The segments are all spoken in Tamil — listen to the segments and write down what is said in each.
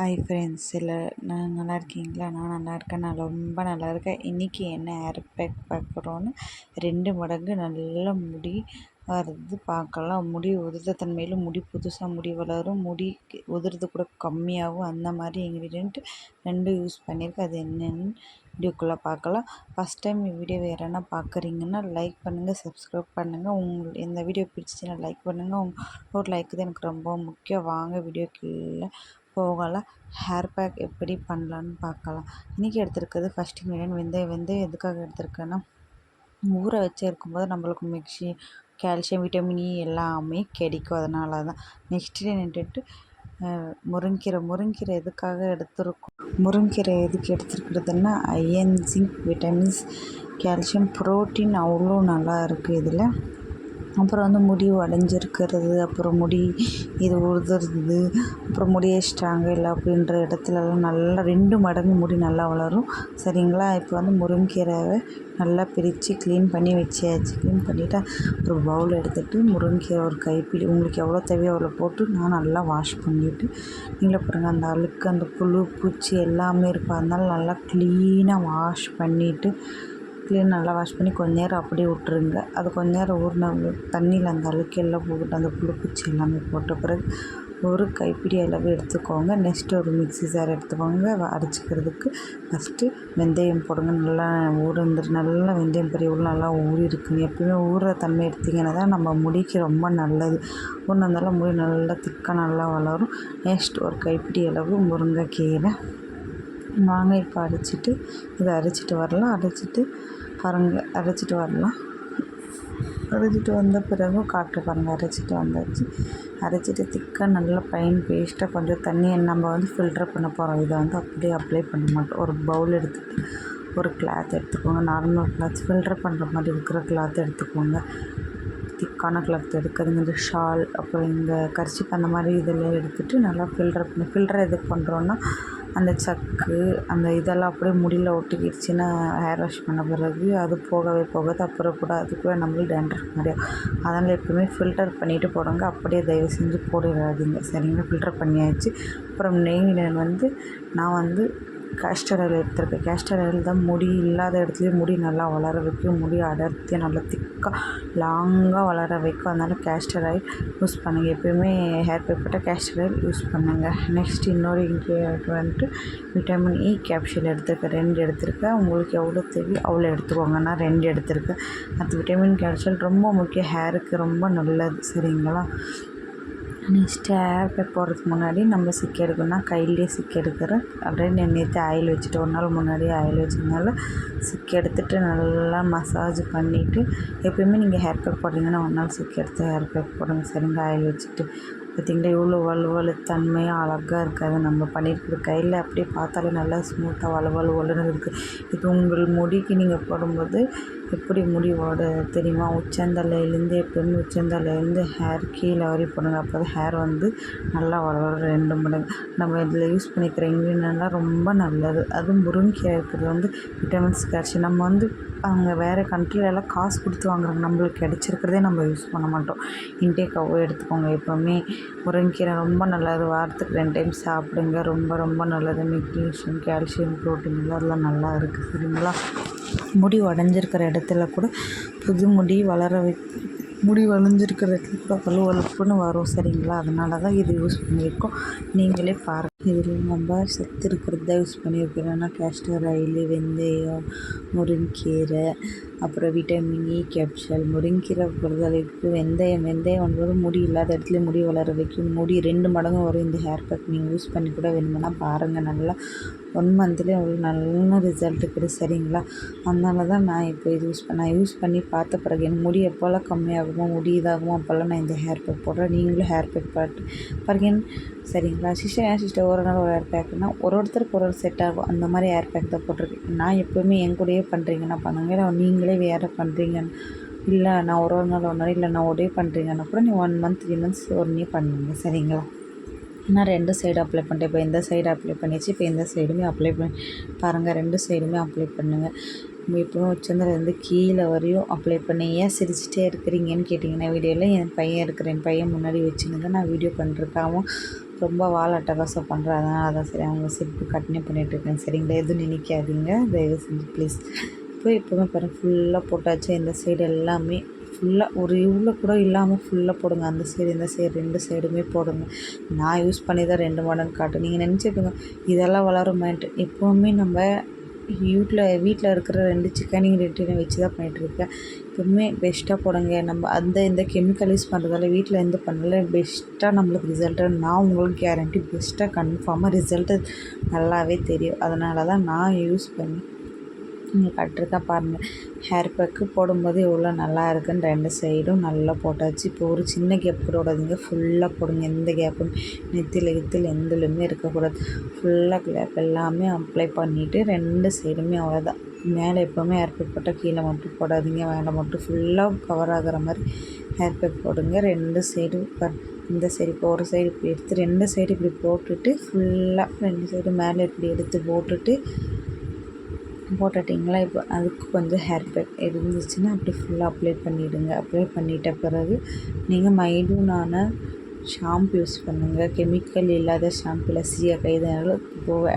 ஹாய் ஃப்ரெண்ட்ஸ், நான் நல்லா இருக்கீங்களா? நான் நல்லா இருக்கேன். நான் ரொம்ப நல்லா இருக்கேன். இன்றைக்கி என்ன ஹேர் பேக் பார்க்குறோன்னு 2 மடங்கு நல்ல முடி வர்றது பார்க்கலாம். முடி உதிர்ந்த தன்மையில் முடி புதுசாக முடி வளரும், முடி உதிர்றது கூட கம்மியாகும். அந்த மாதிரி இன்க்ரீடியன்ட் 2 யூஸ் பண்ணியிருக்கேன். அது என்னென்னு வீடியோக்குள்ளே பார்க்கலாம். ஃபஸ்ட் டைம் வீடியோ யாரானா பார்க்குறீங்கன்னா லைக் பண்ணுங்கள், சப்ஸ்கிரைப் பண்ணுங்கள். இந்த வீடியோ பிடிச்சிச்சின்னா லைக் பண்ணுங்கள். ஒரு லைக் தான் எனக்கு ரொம்ப முக்கியம். வாங்க வீடியோக்குள்ளே போகலாம். ஹேர் பேக் எப்படி பண்ணலான்னு பார்க்கலாம். இன்றைக்கி எடுத்துருக்கிறது ஃபஸ்ட் இன்க்ரீடியன்ட் வெந்தயம் எதுக்காக எடுத்துருக்கேன்னா, ஊற வச்சு இருக்கும்போது நம்மளுக்கு கால்சியம், விட்டமின் இ எல்லாமே கிடைக்கும். அதனால தான். நெக்ஸ்ட் என்னட்டு முருங்கீரை எதுக்காக எடுத்துருக்கோம்? முருங்கீரை எதுக்கு எடுத்துருக்கிறதுன்னா, iron, zinc, vitamins, calcium, protein அவ்வளோ நல்லா இருக்குது இதில். அப்புறம் முடி உடஞ்சிருக்கிறது, அப்புறம் முடி இது உதிர்றது, அப்புறம் முடியே ஸ்ட்ராங்காக இல்லை அப்படின்ற இடத்துலலாம் நல்லா 2 மடங்கு முடி நல்லா வளரும். சரிங்களா? இப்போ முருங்கீரையை நல்லா பிரித்து க்ளீன் பண்ணி வச்சியாச்சு. க்ளீன் பண்ணிவிட்டு ஒரு பவுல் எடுத்துகிட்டு முருங்கீரை ஒரு கைப்பிடி உங்களுக்கு எவ்வளோ தேவையோ அவ்வளோ போட்டு நான் நல்லா வாஷ் பண்ணிவிட்டு, நீங்களே பாருங்கள், அந்த அழுக்கு, அந்த புழு பூச்சி எல்லாமே இருக்கும். அதனால நல்லா க்ளீனாக வாஷ் பண்ணிவிட்டு நல்லா வாஷ் பண்ணி கொஞ்ச நேரம் அப்படியே விட்டுருங்க. அது கொஞ்ச நேரம் ஊறின தண்ணியில் அந்த அழுக்கெல்லாம் போட்டு அந்த புழு பூச்சி எல்லாமே போட்ட பிறகு ஒரு கைப்பிடி அளவு எடுத்துக்கோங்க. நெக்ஸ்ட்டு ஒரு மிக்ஸி ஜார் எடுத்துக்கோங்க. அரைச்சிக்கிறதுக்கு ஃபஸ்ட்டு வெந்தயம் போடுங்க. நல்லா நல்லா வெந்தயம் பெரிய நல்லா ஊறி இருக்குங்க. எப்பயுமே ஊறுற தன்மை எடுத்திங்கன்னா தான் நம்ம முடிக்கு ரொம்ப நல்லது. ஊறினதால முடி நல்லா திக்காக நல்லா வளரும். நெக்ஸ்ட் ஒரு கைப்பிடி அளவு முருங்கைக்கீரை. வாங்க இப்போ இதை அரைச்சிட்டு வரலாம். அரைச்சிட்டு வரலாம். அரைச்சிட்டு வந்த பிறகு காட்டு பாருங்கள். அரைச்சிட்டு வந்தாச்சு. அரைச்சிட்டு திக்காக நல்லா ஃபைன் பேஸ்ட்டாக கொஞ்சம் தண்ணியை நம்ம ஃபில்ட்ரு பண்ண போகிறோம். இதை அப்படியே அப்ளை பண்ண மாட்டோம். ஒரு பவுல் எடுத்துகிட்டு ஒரு கிளாத் எடுத்துக்கோங்க. நார்மல் கிளாத், ஃபில்ட்ரு பண்ணுற மாதிரி இருக்கிற கிளாத் எடுத்துக்கோங்க. திக்கான கிளாத் எடுக்காதுங்க. இந்த ஷால், அப்புறம் இந்த கர்ச்சிப் அந்த மாதிரி இதெல்லாம் எடுத்துகிட்டு நல்லா ஃபில்டர் எதுக்கு பண்ணுறோன்னா, அந்த சக்கு அந்த இதெல்லாம் அப்படியே முடியில் ஒட்டிக்கிடுச்சின்னா ஹேர் வாஷ் பண்ண பிறகு அது போகவே போகாது. அப்புறம் கூட அது கூட நம்மளுக்கு டேண்ட்ரஃப் மாதிரியா. அதனால் எப்பவுமே ஃபில்டர் பண்ணிவிட்டு போடுங்க. அப்படியே தயவு செஞ்சு போடாதீங்க. சரிங்களா? ஃபில்டர் பண்ணியாச்சு. அப்புறம் நான் கேஸ்டர் ஆயில் எடுத்துருக்கேன். கேஸ்டர் ஆயில் தான் முடி இல்லாத இடத்துலையும் முடி நல்லா வளர வைக்கும். முடி அடர்த்தியாக நல்லா திக்காக லாங்காக வளர வைக்கும். அதனால் கேஸ்டர் ஆயில் யூஸ் பண்ணுங்கள். எப்போயுமே ஹேர் பேக் போட்டால் கேஸ்டர் ஆயில் யூஸ் பண்ணுங்கள். நெக்ஸ்ட் இன்னொரு இன்க்ரீடியன்ட் விட்டமின் இ கேப்சூல் எடுத்துருக்கேன். 2 எடுத்துருக்கேன். உங்களுக்கு எவ்வளோ தேவையோ அவ்வளோ எடுத்துக்கோங்க. நான் 2 எடுத்துருக்கேன். அது விட்டமின் கேப்சூல் ரொம்ப முக்கியம். ஹேருக்கு ரொம்ப நல்லது. சரிங்களா? நெக்ஸ்ட்டு ஹேர் பேக் போடுறதுக்கு முன்னாடி நம்ம சிக்கி எடுக்கணும்னா கையிலே சிக்கி எடுக்கிறேன். அப்படியே நேற்று ஆயில் வச்சுட்டு ஒரு நாள் முன்னாடியே ஆயில் வச்சதுனால சிக்கி எடுத்துகிட்டு நல்லா மசாஜ் பண்ணிவிட்டு, எப்போயுமே நீங்கள் ஹேர் பேக் போடுறீங்கன்னா ஒரு நாள் சிக்கி எடுத்து ஹேர் பேக் போடுங்க. சரிங்க? ஆயில் வச்சுட்டு பார்த்திங்களா இவ்வளோ வலுவலு தன்மையாக அழகாக இருக்காது. நம்ம பண்ணியிருக்கிற கையில் அப்படியே பார்த்தாலே நல்லா ஸ்மூத்தாக வலுன்னு இருக்குது. இது உங்கள் முடிக்கு நீங்கள் போடும்போது எப்படி முடி ஓட தெரியுமா? உச்சந்தலையிலேருந்து எப்போயுமே உச்சந்தலையிலேருந்து ஹேர் கீழே வரை போடுங்க. அப்போ தான் ஹேர் நல்லா வளரும் 2 மடங்கு. நம்ம இதில் யூஸ் பண்ணிக்கிற இன்க்ரீடியன்ட்லாம் ரொம்ப நல்லது. அதுவும் முருங்கீரை இருக்கிறது விட்டமின்ஸ், கால்சியம். நம்ம அங்கே வேறு கண்ட்ரிலெல்லாம் காசு கொடுத்து வாங்குறாங்க. நம்மளுக்கு கிடச்சிருக்கிறதே நம்ம யூஸ் பண்ண மாட்டோம். இன்டேக்காகவோ எடுத்துக்கோங்க. எப்போவுமே முருங்கீரை ரொம்ப நல்லது. வாரத்துக்கு 2 டைம் சாப்பிடுங்க. ரொம்ப ரொம்ப நல்லது. மெக்னீஷியம், கால்சியம், ப்ரோட்டீன் அதெல்லாம் நல்லா இருக்குது. சரிங்களா? முடி உடஞ்சிருக்கிற இடத்துல கூட புது முடி முடி வளைஞ்சிருக்கிற இடத்துல கூட வலுவலுப்புன்னு வரும். சரிங்களா? அதனால தான் இது யூஸ் பண்ணியிருக்கோம். நீங்களே பாருங்கள். இதில் நம்ம சத்து இருக்கிறது தான் யூஸ் பண்ணியிருக்கிறோன்னா கேஸ்டர் ஆயில், வெந்தயம், முருங்கீரை, அப்புறம் விட்டமின் இ கேப்சூல். முருங்கீரை பொறுத்தளவுக்கு வெந்தயம் முடி இல்லாத இடத்துல முடி வளர வைக்கும். முடி 2 மடங்கு வரும். இந்த ஹேர் பேக் நீங்கள் யூஸ் பண்ணி கூட வேணுமென்னா பாருங்கள். நல்லா 1 மந்த்லேயே உங்களுக்கு நல்ல ரிசல்ட் இருக்குது. சரிங்களா? அதனால தான் நான் இப்போ இது யூஸ் பண்ணி பார்த்த பிறகு என் முடி எப்போல்லாம் கம்மியாகுமோ, முடி இதாகுமோ அப்போல்லாம் நான் இந்த ஹேர் பேக் போடுறேன். நீங்களும் ஹேர் பேக் பாருங்க. சரிங்களா? சிஸ்டர் ஒரு நாள் ஒரு ஹேர் பேக்குனா ஒருத்தருக்கு ஒரு செட் ஆகும். அந்த மாதிரி ஹேர் பேக் தான் போட்டிருக்கேன். நான் எப்போவுமே என் கூடயே பண்ணுறீங்கன்னா பண்ணுங்க. நீங்களே வேறு பண்ணுறீங்கன்னு இல்லை, நான் ஒரு நாள் இல்லை நான் ஒரே பண்ணுறீங்கன்னா கூட நீ 1 மந்த் 3 மந்த்ஸ் ஒன்றே பண்ணுங்க. சரிங்களா? நான் 2 சைடு அப்ளை பண்ணிட்டேன். இப்போ இந்த சைடு அப்ளை பண்ணிச்சு. இப்போ இந்த சைடுமே அப்ளை பண்ணி பாருங்கள். 2 சைடுமே அப்ளை பண்ணுங்கள். எப்பவும் உச்சந்தலையிலேருந்து கீழே வரையும் அப்ளை பண்ணி. ஏன் சிரிச்சிட்டே இருக்கிறீங்கன்னு கேட்டிங்கன்னா, வீடியோவில் என் பையன் முன்னாடி வச்சுன்னு நான் வீடியோ பண்ணிருக்கான். ரொம்ப வால் அட்டகாசம் பண்ணுறேன். அதனால் தான் சரி அவங்க சிரிப்பு கண்டினியூ பண்ணிகிட்ருக்கேன். சரிங்களா, எதுவும் நினைக்காதீங்க தயவு செஞ்சு ப்ளீஸ். இப்போ எப்போவுமே பாருங்கள் ஃபுல்லாக போட்டாச்சு. இந்த சைடு எல்லாமே ஃபுல்லாக ஒரு இவ்வளோ கூட இல்லாமல் ஃபுல்லாக போடுங்க. அந்த சைடு இந்த சைடு 2 சைடுமே போடுங்க. நான் யூஸ் பண்ணி தான் 2 மாடல் காட்டு. நீங்கள் நினச்சிக்கோங்க இதெல்லாம் வளருமேன்ட்டு. எப்போவுமே நம்ம வீட்டில் இருக்கிற 2 சிக்கன் இன்க்ரீடியன்ட் வச்சு தான் பண்ணிகிட்ருக்கேன். எப்பவுமே பெஸ்ட்டாக போடுங்க. நம்ம இந்த கெமிக்கல் யூஸ் பண்ணுறதால வீட்டில் எந்த பண்ணல பெஸ்ட்டாக நம்மளுக்கு ரிசல்ட்டு நான் உங்களுக்கு கேரண்டி பெஸ்ட்டாக கன்ஃபார்மாக ரிசல்ட்டு நல்லாவே தெரியும். அதனால தான் நான் யூஸ் பண்ணி நீங்கள் காட்டிருக்கேன் பாருங்கள். ஹேர் பேக்கு போடும்போது எவ்வளோ நல்லா இருக்குன்னு 2 சைடும் நல்லா போட்டாச்சு. இப்போ ஒரு சின்ன கேப் கூட விடாதீங்க, ஃபுல்லாக போடுங்க. எந்த கேப்பும் நெத்தியில் எந்தலுமே இருக்கக்கூடாது. ஃபுல்லாக கேப் எல்லாமே அப்ளை பண்ணிவிட்டு 2 சைடுமே அவ்வளோதான். மேலே எப்போவுமே ஹேர் பேக் போட்டால் கீழே மட்டும் போடாதீங்க, மேலே மட்டும் ஃபுல்லாக கவர் ஆகிற மாதிரி ஹேர் பேக் போடுங்க. 2 சைடும் இந்த சைடு இப்போ ஒரு சைடு இப்படி எடுத்து 2 சைடு இப்படி போட்டுட்டு ஃபுல்லாக 2 சைடு மேலே இப்படி எடுத்து போட்டுட்டிங்களா. இப்போ அதுக்கு கொஞ்சம் ஹேர் பேக் இருந்துச்சுன்னா அப்படி ஃபுல்லாக அப்ளை பண்ணிவிடுங்க. அப்ளை பண்ணிட்ட பிறகு நீங்கள் மைலூனான ஷாம்பு யூஸ் பண்ணுங்கள். கெமிக்கல் இல்லாத ஷாம்பில் சீயக்காய் இதனால இப்போது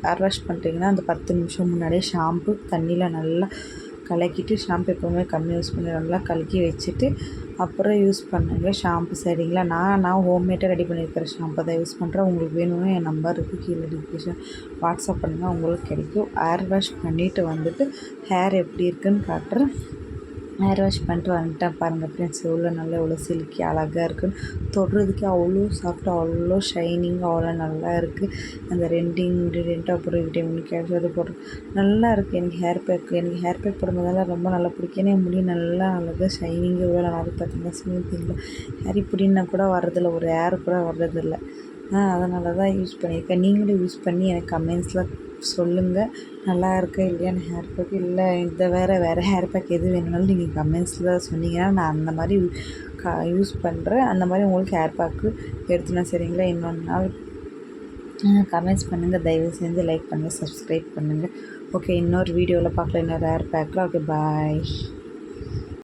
ஹேர் வாஷ் பண்ணுறீங்கன்னா அந்த 10 நிமிஷம் முன்னாடியே ஷாம்பு தண்ணியில் நல்லா கலக்கிட்டு, ஷாம்பு எப்போவுமே கம்மி யூஸ் பண்ணி நல்லா கலக்கி வச்சுட்டு அப்புறம் யூஸ் பண்ணுங்கள் ஷாம்பு. சரிங்களா, நான் ஹோம்மேடாக ரெடி பண்ணியிருக்கிற ஷாம்பு தான் யூஸ் பண்ணுறேன். உங்களுக்கு வேணும்னா என் நம்பர் இருக்குது கீழே டிஸ்கிரிப்ஷன் வாட்ஸ்அப் பண்ணுங்கள், உங்களுக்கு கிடைக்கும். ஹேர் வாஷ் பண்ணிவிட்டு வந்துட்டு ஹேர் எப்படி இருக்குதுன்னு காட்டுறேன். ஹேர் வாஷ் பண்ணிட்டு வந்துட்டேன் பாருங்கள் ஃப்ரெண்ட்ஸ், எவ்வளோ சில்கி அழகாக இருக்குன்னு. தொடுறதுக்கே அவ்வளோ சாஃப்டாக அவ்வளோ ஷைனிங் அவ்வளோ நல்லா இருக்குது. அந்த 2 இன்க்ரீடியண்ட்டும் அப்புறம் விட்டமின் கேல்சியம் அது போட்டு நல்லா இருக்குது. எனக்கு ஹேர் பேக் போடும்போதெல்லாம் ரொம்ப நல்லா பிடிக்கும். ஏன்னா முடி நல்லா அழகாக ஷைனிங்காக எவ்வளோ நல்லா இருக்குது பார்த்தீங்கன்னா. ஸ்மூத்திங்கில் ஹேர் இப்படின்னா கூட வர்றதில்ல, ஒரு ஹேர் கூட வர்றதில்ல. அதனால தான் யூஸ் பண்ணியிருக்கேன். நீங்களும் யூஸ் பண்ணி எனக்கு கமெண்ட்ஸில் சொல்லுங்கள் நல்லா இருக்கா இல்லையான்னு. ஹேர் பேக் இல்லை இந்த வேறு ஹேர் பேக் எது வேணுனாலும் நீங்கள் கமெண்ட்ஸில் சொன்னீங்கன்னா நான் அந்த மாதிரி யூஸ் பண்ணுறேன். அந்த மாதிரி உங்களுக்கு ஹேர் பேக்கு எடுத்துனேன். சரிங்களா, இன்னொரு நாள் கமெண்ட்ஸ் பண்ணுங்கள், தயவு செஞ்சு லைக் பண்ணுங்கள், சப்ஸ்கிரைப் பண்ணுங்கள். ஓகே, இன்னொரு வீடியோவில் பார்க்கலாம், இன்னொரு ஹேர் பேக்கில். ஓகே, பாய்.